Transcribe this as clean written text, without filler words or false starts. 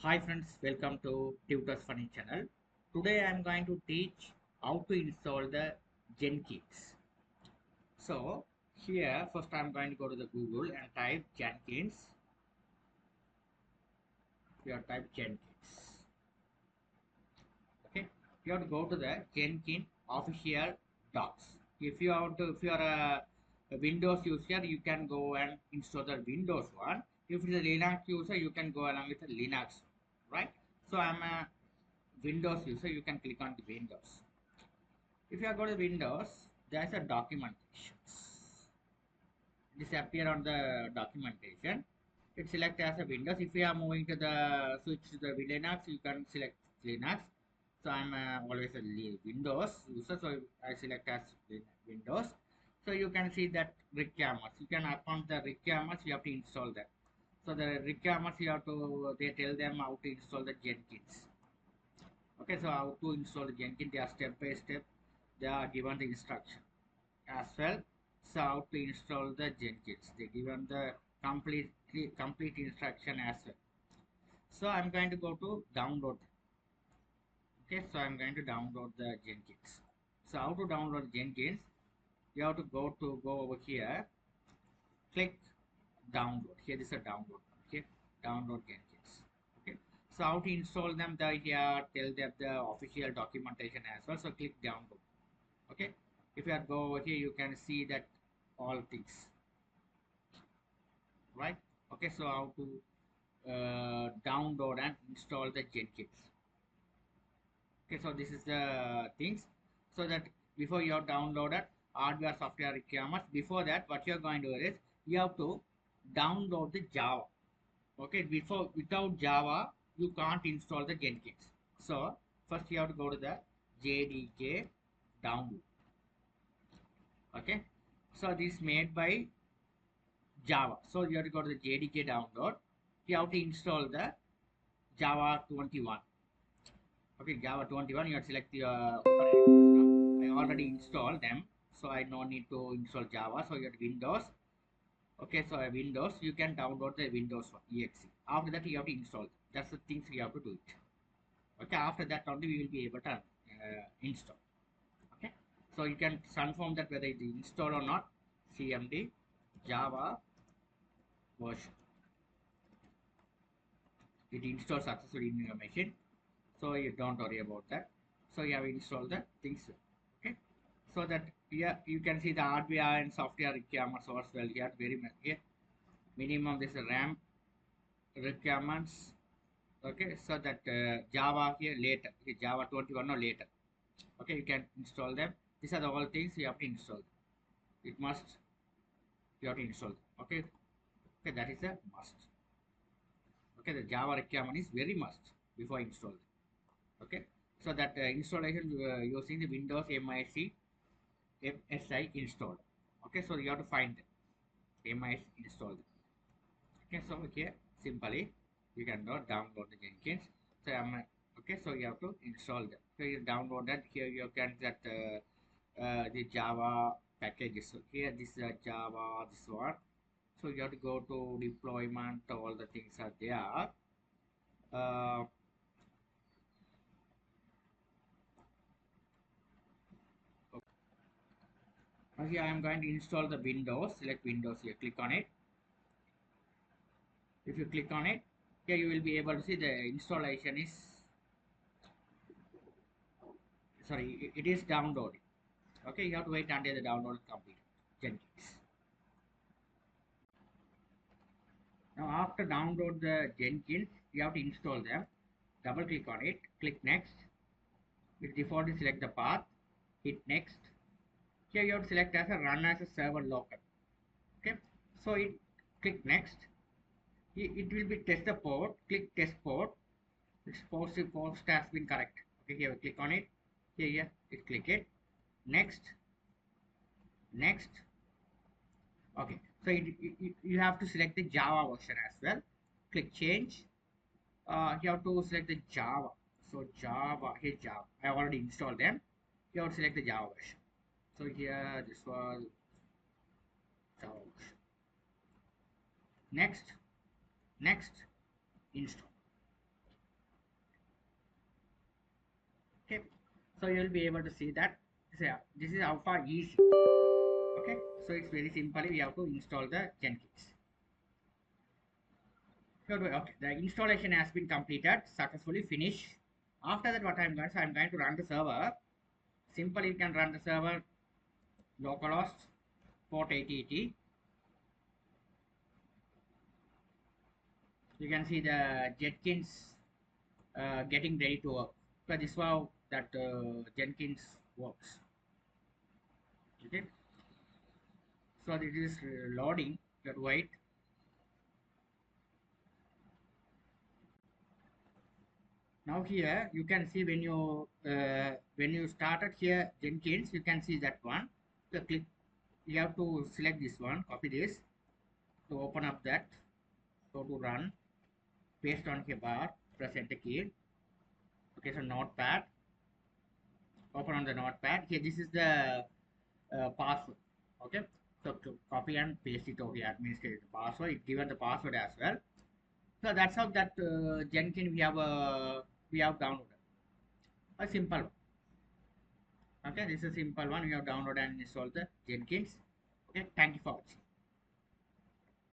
Hi friends, welcome to TutusFunny channel. Today I am going to teach how to install the Jenkins. So here first I am going to go to the Google and type Jenkins. Here type Jenkins. Okay, you have to go to the Jenkins official docs. If you are a Windows user, you can go and install the Windows one. If it's a Linux user, you can go along with the Linux, right? So I'm a Windows user, you can click on the Windows. If you go to Windows, there's a documentation. This appear on the documentation. It select as a Windows. If you are moving to the switch to the Linux, you can select Linux. So I'm always a Windows user, so I select as Windows. So you can see that requirements. You can upon the requirements, you have to install that. So the requirements you have to they tell them how to install the Jenkins. Okay, so how to install the Jenkins, they are step by step, they are given the instruction as well. So how to install the Jenkins, they given the complete instruction as well. So I'm going to go to download. Okay, so I'm going to download the Jenkins. So how to download Jenkins, you have to go over here, click download. Here is a download. Okay, download Jenkins. Okay, so how to install them, the here tell them the official documentation as well. So click download. Okay, if you go over here, you can see that all things, right? Okay, so how to download and install the Jenkins. Okay, so this is the things. So that before you have downloaded hardware software requirements, before that what you are going to do is you have to download the Java. Okay, before without Java you can't install the Jenkins. So first you have to go to the JDK download. Okay, so this is made by Java. So you have to go to the JDK download. You have to install the Java 21. Okay, Java 21. You have to select the operating system. I already installed them, so I no need to install Java. So you have Windows. Okay, so Windows, you can download the Windows one, exe. After that, you have to install. That's the things you have to do it. Okay, after that only we will be able to install. Okay, so you can confirm that whether it is installed or not. CMD Java version. It installs successfully in your machine, so you don't worry about that. So you have installed the things. Okay, so that here you can see the hardware and software requirements as well. Here very much here minimum this RAM requirements. Okay, so that Java here later, Java 21 or later. Okay, you can install them. These are the all things you have to install. It must, you have to install. Okay, okay, that is a must. Okay, the Java requirement is very must before install. Okay, so that installation using the Windows MIC MSI installed. Okay, so you have to find MIC installed. Okay, so here simply you can download the Jenkins. So okay, so you have to install them. So you download that. Here you can get the Java packages. So here this is Java, this one. So you have to go to deployment. All the things are there. Uh, okay, I am going to install the Windows. Select Windows here. Click on it. If you click on it, here you will be able to see the installation is sorry, it is downloading. Okay, you have to wait until the download is complete. Jenkins. Now after download the Jenkins, you have to install them. Double click on it, click next. With default select the path, hit next. Here you have to select as a run as a server local. Okay, so it click next. It will be test the port. Click test port. Its post has been correct. Okay, here click on it. Here it click it. Next, next. Okay, so you have to select the Java version as well. Click change. You have to select the Java. So Java, here Java. I already installed them. You have to select the Java version. So here this was Java version. Next, next, install. So you will be able to see that this is how far easy. Okay, so it's very simple. We have to install the Jenkins. Okay, the installation has been completed, successfully finished. After that, what I'm going to, I'm going to run the server. Simply, you can run the server localhost port 8080. You can see the Jenkins getting ready to work. So this is how that Jenkins works. Okay, so it is loading. That wait. Now here you can see when you started here Jenkins, you can see that one. So click. You have to select this one. Copy this. To open up that. Go to run. Paste on here bar. Press enter key. Okay, so notepad. Open on the notepad. Here this is the password. Okay, so to copy and paste it over here. Administrator password. It given the password as well. So that's how that Jenkins we have downloaded. A simple one. Okay, this is a simple one. We have downloaded and installed the Jenkins. Okay, thank you for watching.